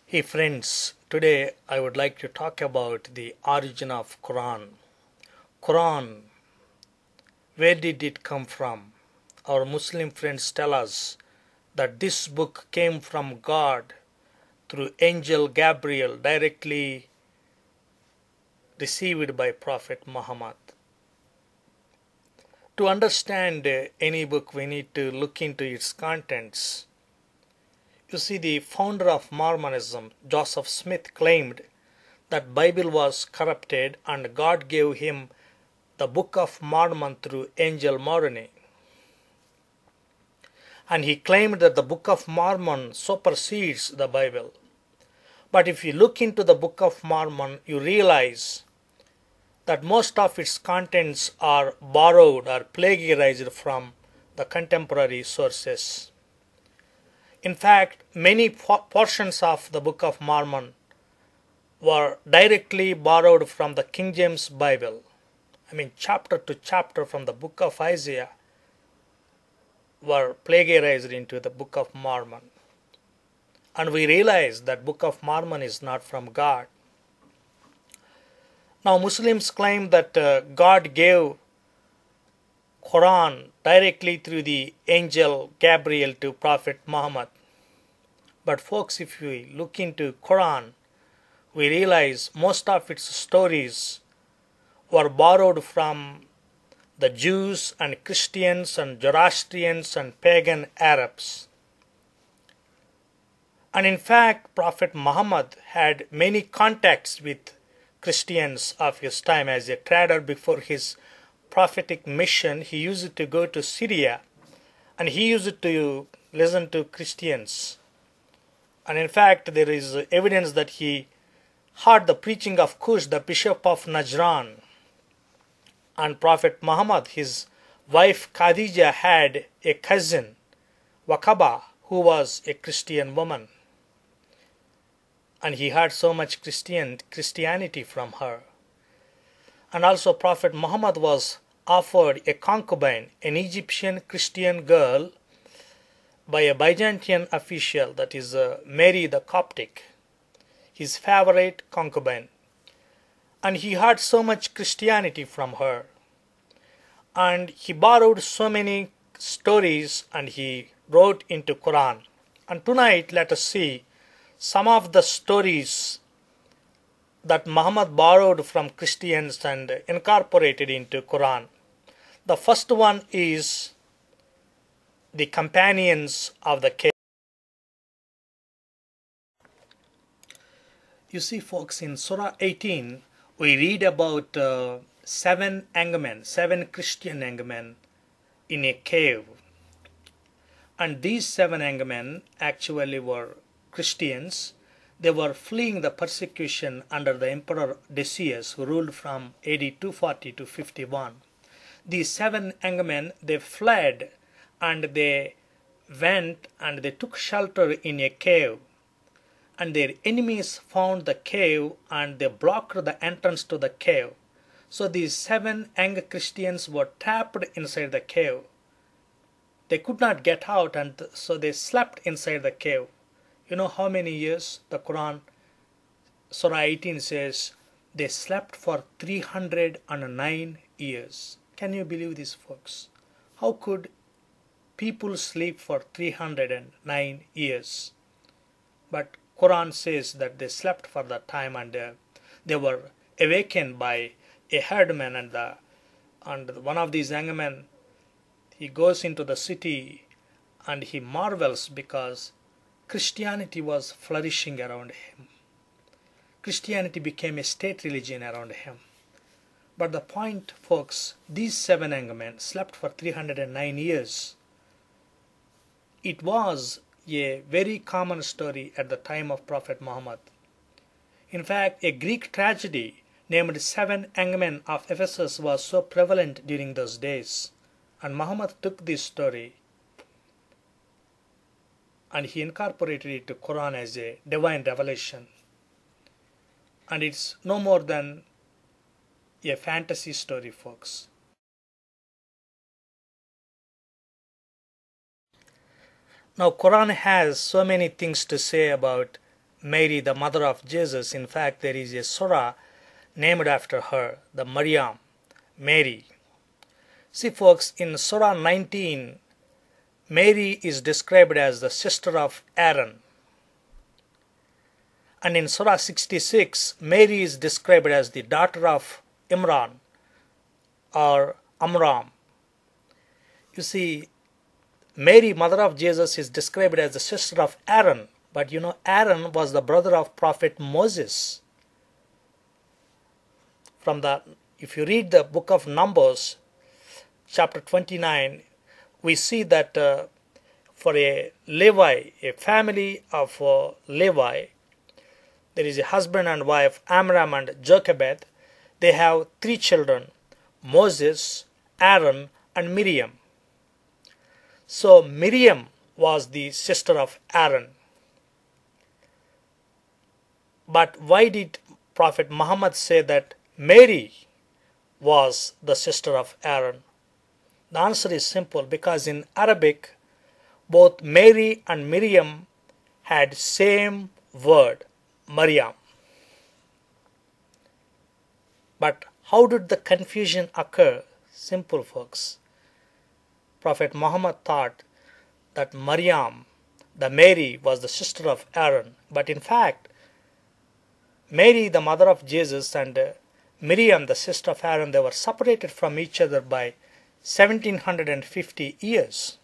Hey friends, today I would like to talk about the origin of Quran. Quran, where did it come from? Our Muslim friends tell us that this book came from God through angel Gabriel directly received by Prophet Muhammad. To understand any book we need to look into its contents. You see, the founder of Mormonism, Joseph Smith, claimed that Bible was corrupted and God gave him the Book of Mormon through angel Moroni. And he claimed that the Book of Mormon supersedes the Bible. But if you look into the Book of Mormon, you realize that most of its contents are borrowed or plagiarized from the contemporary sources. In fact, many portions of the Book of Mormon were directly borrowed from the King James Bible. Chapter to chapter from the book of Isaiah were plagiarized into the Book of Mormon. And we realize that Book of Mormon is not from God. Now Muslims claim that God gave Quran directly through the angel Gabriel to Prophet Muhammad. But folks, if we look into Quran, we realize most of its stories were borrowed from the Jews and Christians and Zoroastrians and pagan Arabs. And in fact, Prophet Muhammad had many contacts with Christians of his time. As a trader before his prophetic mission, he used to go to Syria and he used to listen to Christians. And in fact, there is evidence that he heard the preaching of Kush, the bishop of Najran. And Prophet Muhammad, his wife Khadija, had a cousin, Waqaba, who was a Christian woman. And he heard so much Christianity from her. And also Prophet Muhammad was offered a concubine, an Egyptian Christian girl, by a Byzantine official, that is Mary the Coptic, his favorite concubine. And he heard so much Christianity from her. And he borrowed so many stories and he wrote into Quran. And tonight let us see some of the stories that Muhammad borrowed from Christians and incorporated into Quran. The first one is the companions of the cave. You see, folks, in Surah 18, we read about seven Christian Angermen in a cave. And these seven Angermen actually were Christians. They were fleeing the persecution under the Emperor Decius, who ruled from AD 240 to 51. These seven Angermen, they fled and they went and they took shelter in a cave. And their enemies found the cave and they blocked the entrance to the cave. So these seven Anger Christians were trapped inside the cave. They could not get out, and so they slept inside the cave. You know how many years? The Quran, Surah 18 says, they slept for 309 years. Can you believe this, folks? How could people sleep for 309 years? But Quran says that they slept for that time, and they were awakened by a herdman, and one of these young men, he goes into the city and he marvels because Christianity was flourishing around him. Christianity became a state religion around him. But the point, folks, these seven young men slept for 309 years. It was a very common story at the time of Prophet Muhammad. In fact, a Greek tragedy named Seven Young Men of Ephesus was so prevalent during those days. And Muhammad took this story and he incorporated it to Quran as a divine revelation. And it's no more than a fantasy story, folks. Now, Quran has so many things to say about Mary, the mother of Jesus. In fact, there is a surah named after her, the Maryam, Mary. See folks, in Surah 19, Mary is described as the sister of Aaron. And in Surah 66, Mary is described as the daughter of Imran or Amram. You see, Mary, mother of Jesus, is described as the sister of Aaron. But you know, Aaron was the brother of prophet Moses. If you read the book of Numbers, chapter 29, we see that for a Levi, a family of Levi, there is a husband and wife, Amram and Jochebed. They have 3 children, Moses, Aaron, and Miriam. So Miriam was the sister of Aaron. But why did Prophet Muhammad say that Mary was the sister of Aaron? The answer is simple, because in Arabic, both Mary and Miriam had same word, Maryam. But how did the confusion occur? Simple, folks. Prophet Muhammad thought that Maryam, the Mary, was the sister of Aaron. But in fact, Mary, the mother of Jesus, and Miriam, the sister of Aaron, they were separated from each other by 1750 years.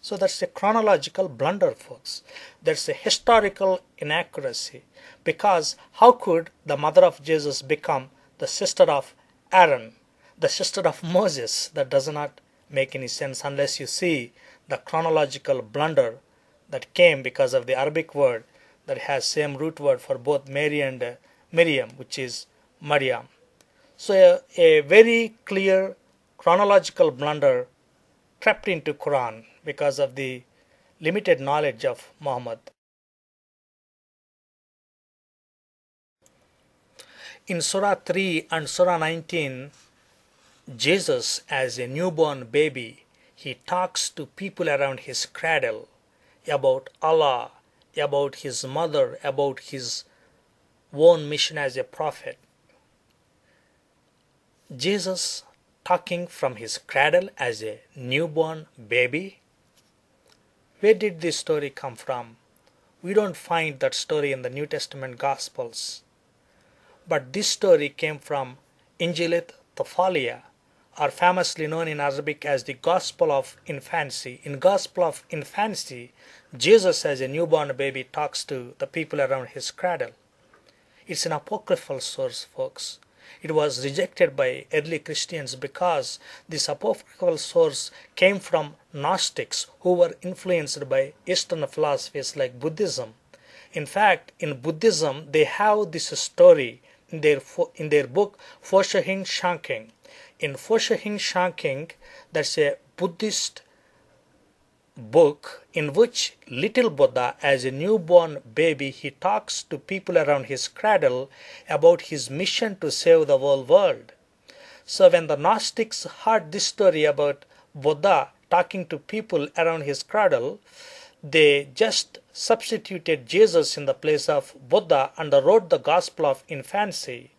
So that's a chronological blunder, folks. That's a historical inaccuracy. Because how could the mother of Jesus become the sister of Aaron, the sister of Moses? That does not make any sense unless you see the chronological blunder that came because of the Arabic word that has same root word for both Mary and Miriam, which is Maryam. So a very clear chronological blunder crept into Quran because of the limited knowledge of Muhammad. In Surah 3 and Surah 19, Jesus, as a newborn baby, he talks to people around his cradle about Allah, about his mother, about his own mission as a prophet. Jesus talking from his cradle as a newborn baby. Where did this story come from? We don't find that story in the New Testament Gospels. But this story came from Injilit Thafalia, or famously known in Arabic as the Gospel of Infancy. In Gospel of Infancy, Jesus as a newborn baby talks to the people around his cradle. It's an apocryphal source, folks. It was rejected by early Christians because this apocryphal source came from Gnostics who were influenced by Eastern philosophies like Buddhism. In fact, in Buddhism, they have this story in their book Foshahin Shanking. In Foshahin Shanking, that's a Buddhist book in which little Buddha, as a newborn baby, he talks to people around his cradle about his mission to save the whole world. So when the Gnostics heard this story about Buddha talking to people around his cradle, they just substituted Jesus in the place of Buddha and wrote the Gospel of Infancy.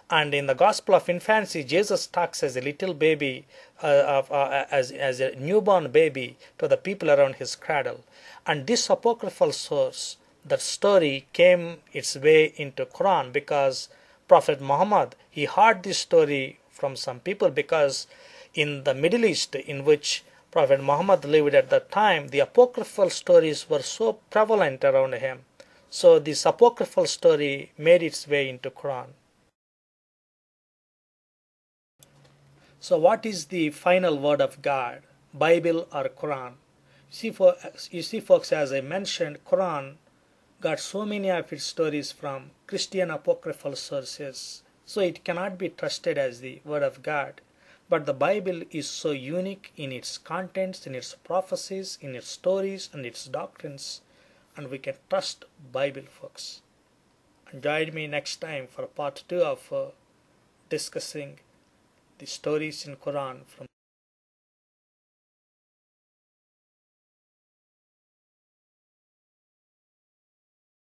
And in the Gospel of Infancy, Jesus talks as a little baby, as a newborn baby to the people around his cradle. And this apocryphal source, that story came its way into Quran because Prophet Muhammad, he heard this story from some people, because in the Middle East in which Prophet Muhammad lived at that time, the apocryphal stories were so prevalent around him. So this apocryphal story made its way into Quran. So what is the final word of God, Bible or Quran? You see, folks, as I mentioned, Quran got so many of its stories from Christian apocryphal sources, so it cannot be trusted as the word of God. But the Bible is so unique in its contents, in its prophecies, in its stories and its doctrines, and we can trust Bible, folks. And join me next time for part 2 of discussing the stories in Quran from